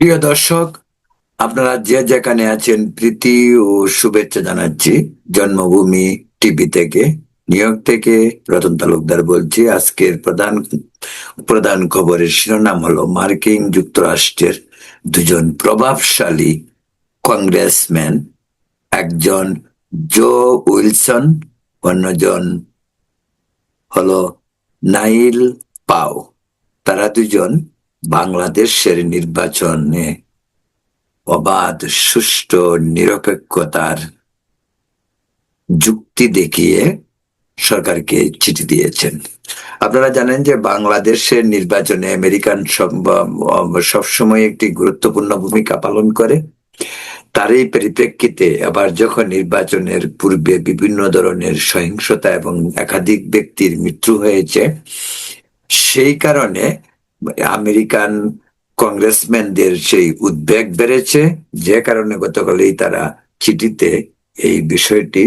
প্রিয় দর্শক, আপনারা যে যেখানে আছেন প্রীতি ও শুভেচ্ছা জানাচ্ছি জন্মভূমি টিভি থেকে। নিউ ইয়র্ক থেকে রতন তালুকদার বলছি। আজকের প্রধান প্রধান খবরের শিরোনাম হলো মার্কিন যুক্তরাষ্ট্রের দুজন প্রভাবশালী কংগ্রেসম্যান, একজন জো উইলসন, অন্যজন হলো নাইল পাও। তারা দুজন বাংলাদেশের নির্বাচনে অবাধ, সুষ্ঠু, নিরপেক্ষতার যুক্তি দেখিয়ে সরকারকে চিঠি দিয়েছেন। আপনারা জানেন যে বাংলাদেশের নির্বাচনে আমেরিকান সবসময় একটি গুরুত্বপূর্ণ ভূমিকা পালন করে। তারই পরিপ্রেক্ষিতে এবার যখন নির্বাচনের পূর্বে বিভিন্ন ধরনের সহিংসতা এবং একাধিক ব্যক্তির মৃত্যু হয়েছে, সেই কারণে আমেরিকান কংগ্রেসম্যানদের সেই উদ্বেগ বেড়েছে, যে কারণে গতকালই তারা চিঠিতে এই বিষয়টি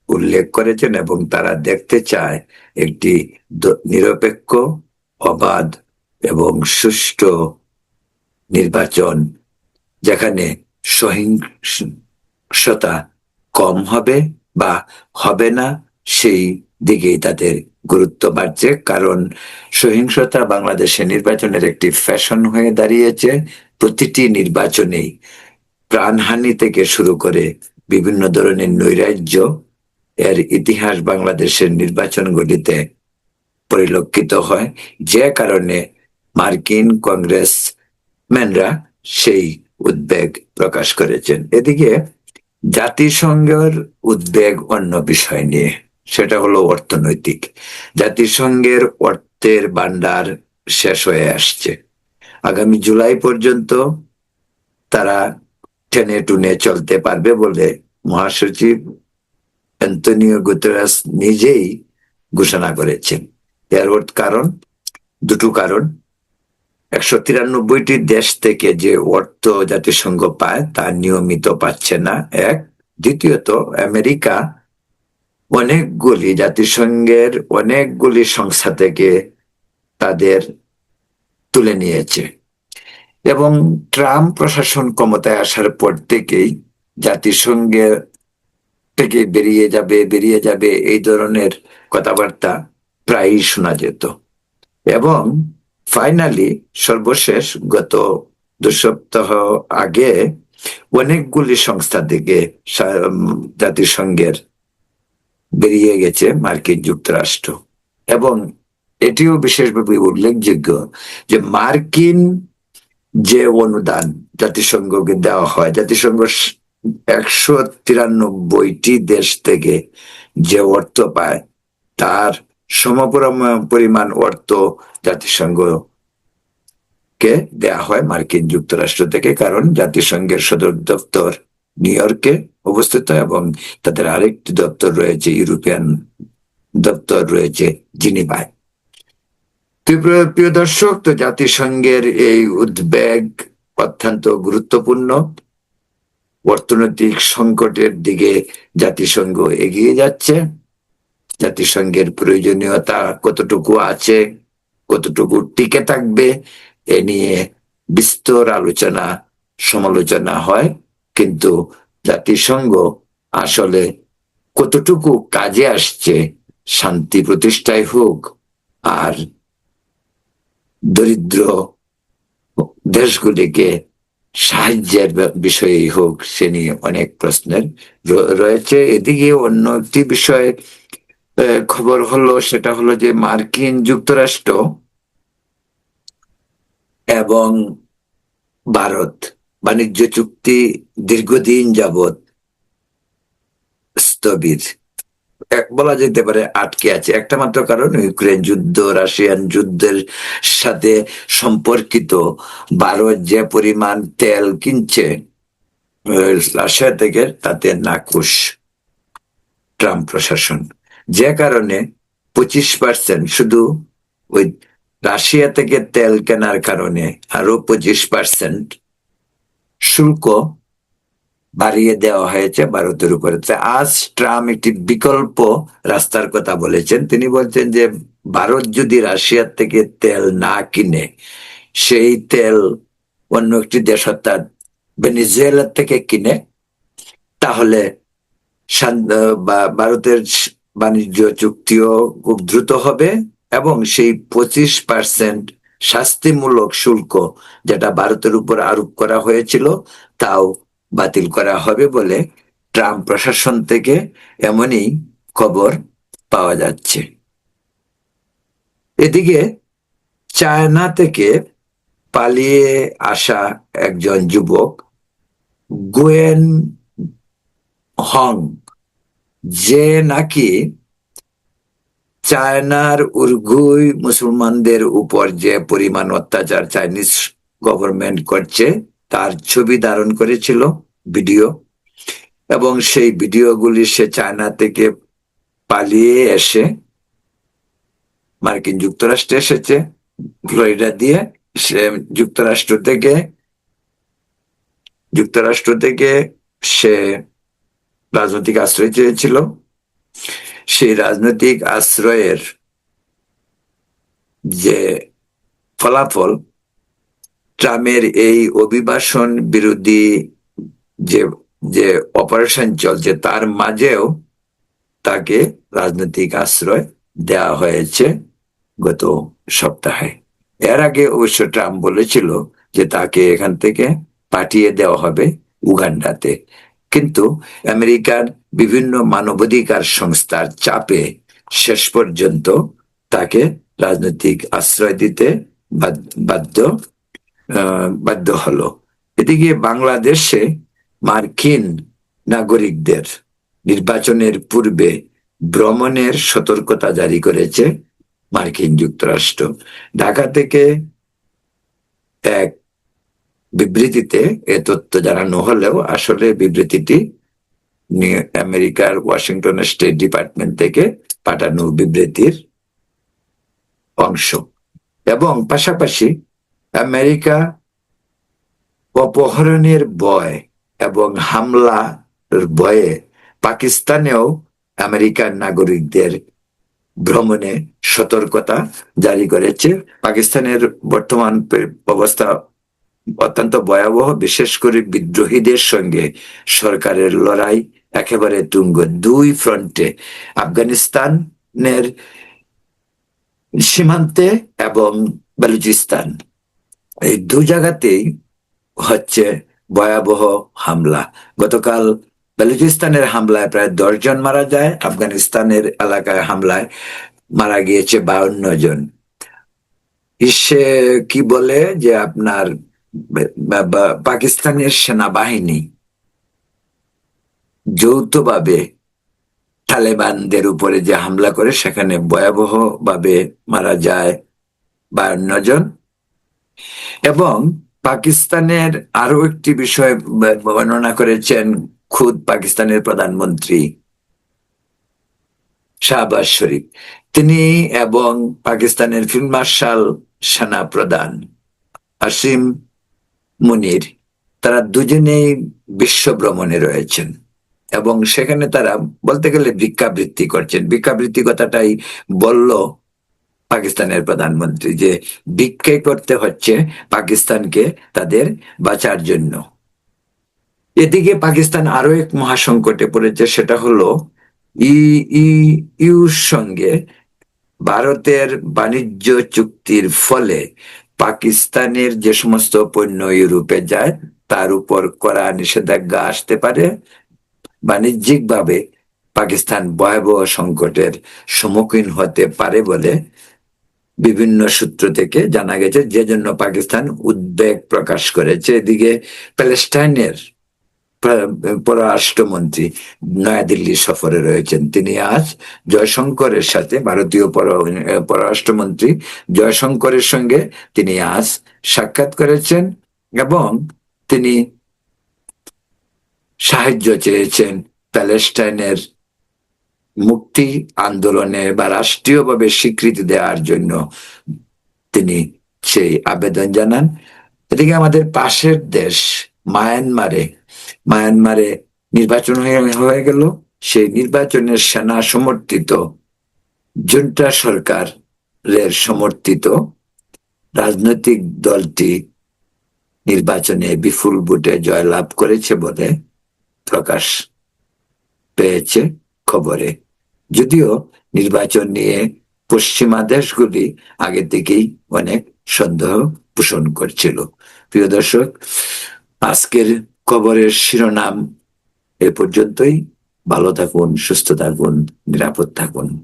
উল্লেখ করেছেন এবং তারা দেখতে চায় একটি নিরপেক্ষ, অবাধ এবং সুষ্ঠু নির্বাচন, যেখানে সহিংসতা কম হবে বা হবে না, সেই দিকেই তাদের গুরুত্ব বাড়ছে। কারণ সহিংসতা বাংলাদেশে নির্বাচনের একটি ফ্যাশন হয়ে দাঁড়িয়েছে। প্রতিটি নির্বাচনেই প্রাণহানি থেকে শুরু করে বিভিন্ন ধরনের নৈরাজ্য এর ইতিহাস বাংলাদেশের নির্বাচনগুলিতে পরিলক্ষিত হয়, যে কারণে মার্কিন কংগ্রেসম্যানরা সেই উদ্বেগ প্রকাশ করেছেন। এদিকে জাতিসংঘের উদ্বেগ অন্য বিষয় নিয়ে, সেটা হলো অর্থনৈতিক। জাতিসংঘের অর্থের ভান্ডার শেষ হয়ে আসছে। আগামী জুলাই পর্যন্ত তারা টেনে টুনে চলতে পারবে বলে মহাসচিব অ্যান্তনিও গুতেরেস নিজেই ঘোষণা করেছেন। এর কারণ, দুটো কারণ: 193টি দেশ থেকে যে অর্থ জাতিসংঘ পায় তা নিয়মিত পাচ্ছে না, এক। দ্বিতীয়ত, আমেরিকা জাতিসংঘের অনেকগুলি সংস্থা থেকে তাদের তুলে নিয়েছে এবং ট্রাম্প প্রশাসন ক্ষমতায় আসার পর থেকেই জাতিসংঘের থেকে বেরিয়ে যাবে এই ধরনের কথাবার্তা প্রায়ই শোনা যেত। এবং ফাইনালি সর্বশেষ গত 2 সপ্তাহ আগে অনেকগুলি সংস্থা থেকে জাতিসংঘের বেরিয়ে গেছে মার্কিন যুক্তরাষ্ট্র। এবং এটিও বিশেষভাবে উল্লেখযোগ্য যে মার্কিন যে অনুদান জাতিসংঘকে দেওয়া হয়, জাতিসংঘ 193টি দেশ থেকে যে অর্থ পায় তার পরিমাণ অর্থ জাতিসংঘকে দেয়া হয় মার্কিন যুক্তরাষ্ট্র থেকে। কারণ জাতিসংঘের সদর দপ্তর নিউ ইয়র্কে অবস্থিত এবং তাদের আরেকটি দপ্তর রয়েছে, ইউরোপিয়ান দপ্তর রয়েছে জিনিভায়। প্রিয় দর্শক, তো জাতিসংঘের এই উদ্বেগ অত্যন্ত গুরুত্বপূর্ণ। অর্থনৈতিক সংকটের দিকে জাতিসংঘ এগিয়ে যাচ্ছে। জাতিসংঘের প্রয়োজনীয়তা কতটুকু আছে, কতটুকু টিকে থাকবে, এ নিয়ে বিস্তর আলোচনা সমালোচনা হয়। কিন্তু জাতিসংঘ আসলে কতটুকু কাজে আসছে, শান্তি প্রতিষ্ঠায় হোক আর দরিদ্র দেশগুলিকে সাহায্যের বিষয়েই হোক, সে নিয়ে অনেক প্রশ্নের রয়েছে। এদিকে অন্য একটি বিষয় খবর হলো, সেটা হলো যে মার্কিন যুক্তরাষ্ট্র এবং ভারত বাণিজ্য চুক্তি দীর্ঘদিন যাবৎ স্থবির, বলা যেতে পারে আটকে আছে। একটা মাত্র কারণ, ইউক্রেন যুদ্ধ, রাশিয়ান যুদ্ধের সাথে সম্পর্কিত। ভারত যে পরিমাণ তেল কিনছে রাশিয়া থেকে, তাতে নাখুশ ট্রাম্প প্রশাসন, যে কারণে 25% শুধু ওই রাশিয়া থেকে তেল কেনার কারণে আরো 25% শুল্ক বাড়িয়ে দেওয়া হয়েছে ভারতের উপরে। আজ ট্রাম্প একটি বিকল্প রাস্তার কথা বলেছেন। তিনি বলছেন যে ভারত যদি রাশিয়ার থেকে তেল না কিনে, সেই তেল অন্য একটি দেশ অর্থাৎ ভেনিজুয়েলা থেকে কিনে, তাহলে ভারতের বাণিজ্য চুক্তিও খুব দ্রুত হবে, এবং সেই 25% শাস্তিমূলক শুল্ক যেটা ভারতের উপর আরোপ করা হয়েছিল তাও বাতিল করা হবে বলে ট্রাম্প প্রশাসন থেকে এমনই খবর পাওয়া যাচ্ছে। এদিকে চায়না থেকে পালিয়ে আসা একজন যুবক গুয়েন হং, যে নাকি চায়নার উইঘুর মুসলমানদের উপর যে পরিমাণ অত্যাচার চাইনিজ গভর্নমেন্ট করছে তার ছবি ধারণ করেছিল, ভিডিও, এবং সেই ভিডিওগুলি সে চায়না থেকে পালিয়ে এসে মার্কিন যুক্তরাষ্ট্রে এসেছে, ফ্লোরিডা দিয়ে। সে যুক্তরাষ্ট্র থেকে সে রাজনৈতিক আশ্রয় চেয়েছিল। সেই রাজনৈতিক আশ্রয়ের যে ফলাফল, ট্রাম্পের এই অভিবাসন বিরোধী যে যে অপারেশন চলছে তার মাঝেও তাকে রাজনৈতিক আশ্রয় দেওয়া হয়েছে গত সপ্তাহে। এর আগে অবশ্য ট্রাম্প বলেছিল যে তাকে এখান থেকে পাঠিয়ে দেওয়া হবে উগান্ডাতে, কিন্তু আমেরিকার বিভিন্ন মানবাধিকার সংস্থার চাপে শেষ পর্যন্ত তাকে রাজনৈতিক আশ্রয় দিতে বাধ্য বাধ্য হলো। এদিকে বাংলাদেশে মার্কিন নাগরিকদের নির্বাচনের পূর্বে ভ্রমণের সতর্কতা জারি করেছে মার্কিন যুক্তরাষ্ট্র। ঢাকা থেকে এক বিবৃতিতে এ তথ্য জানানো হলেও আসলে বিবৃতিটি আমেরিকার ওয়াশিংটন স্টেট ডিপার্টমেন্ট থেকে পাঠানো বিবৃতির অংশ। এবং পাশাপাশি আমেরিকা অপহরণের ভয় এবং হামলার ভয়ে পাকিস্তানেও আমেরিকান নাগরিকদের ভ্রমণে সতর্কতা জারি করেছে। পাকিস্তানের বর্তমান অবস্থা অত্যন্ত ভয়াবহ, বিশেষ করে বিদ্রোহীদের সঙ্গে সরকারের লড়াই একেবারে তুঙ্গ। দুই ফ্রন্টে, আফগানিস্তানের সীমান্তে এবং বেলুচিস্তান, এই দু জায়গাতেই হচ্ছে ভয়াবহ হামলা। গতকাল বেলুচিস্তানের হামলায় প্রায় 10 জন মারা যায়, আফগানিস্তানের এলাকায় হামলায় মারা গিয়েছে 52 জন। সে কি বলে যে আপনার পাকিস্তানের সেনাবাহিনী যৌথভাবে তালেবানদের উপরে যে হামলা করে সেখানে ভয়াবহ ভাবে মারা যায় 52 জন। এবং পাকিস্তানের আরো একটি বিষয় বর্ণনা করেছেন খুদ পাকিস্তানের প্রধানমন্ত্রী শাহবাজ শরীফ, তিনি এবং পাকিস্তানের ফিল্ড মার্শাল সেনা প্রধান আসিম মুনির, তারা দুজনেই বিশ্ব ভ্রমণে রয়েছেন এবং সেখানে তারা বলতে গেলে ভিক্ষাবৃত্তি করছেন। ভিক্ষাবৃত্তি কথাটাই বলল পাকিস্তানের প্রধানমন্ত্রী, যে ভিক্ষাই করতে হচ্ছে পাকিস্তানকে তাদের বাঁচার জন্য। এদিকে পাকিস্তান আরো এক মহাসংকটে পড়েছে, সেটা হলো ইউর সঙ্গে ভারতের বাণিজ্য চুক্তির ফলে পাকিস্তানের যে সমস্ত পণ্য ইউরোপে যায় তার উপর কড়া নিষেধাজ্ঞা আসতে পারে। বাণিজ্যিকভাবে পাকিস্তান ভয়াবহ সংকটের সম্মুখীন হতে পারে বলে বিভিন্ন সূত্র থেকে জানা গেছে, যে জন্য পাকিস্তান উদ্বেগ প্রকাশ করেছে। এদিকে প্যালেস্টাইনের পররাষ্ট্রমন্ত্রী নয়াদিল্লি সফরে রয়েছেন। তিনি আজ জয়শঙ্করের সাথে, ভারতীয় পররাষ্ট্রমন্ত্রী জয়শঙ্করের সঙ্গে তিনি আজ সাক্ষাৎ করেছেন এবং তিনি সাহায্য চেয়েছেন প্যালেস্টাইনের মুক্তি আন্দোলনে বা রাষ্ট্রীয়ভাবে স্বীকৃতি দেওয়ার জন্য তিনি সেই আবেদন জানান। এদিকে আমাদের পাশের দেশ মায়ানমারে নির্বাচন হয়ে গেল। সেই নির্বাচনের সেনা সমর্থিত জুন্টা সরকারের সমর্থিত রাজনৈতিক দলটি নির্বাচনে বিপুল ভোটে জয়লাভ করেছে বলে প্রকাশ পেয়েছে খবরে। যদিও নির্বাচন নিয়ে পশ্চিমা দেশগুলি আগে থেকেই অনেক সন্দেহ পোষণ করছিল। প্রিয় দর্শক, আজকের খবরের শিরোনাম এ পর্যন্তই। ভালো থাকুন, সুস্থ থাকুন, নিরাপদ থাকুন।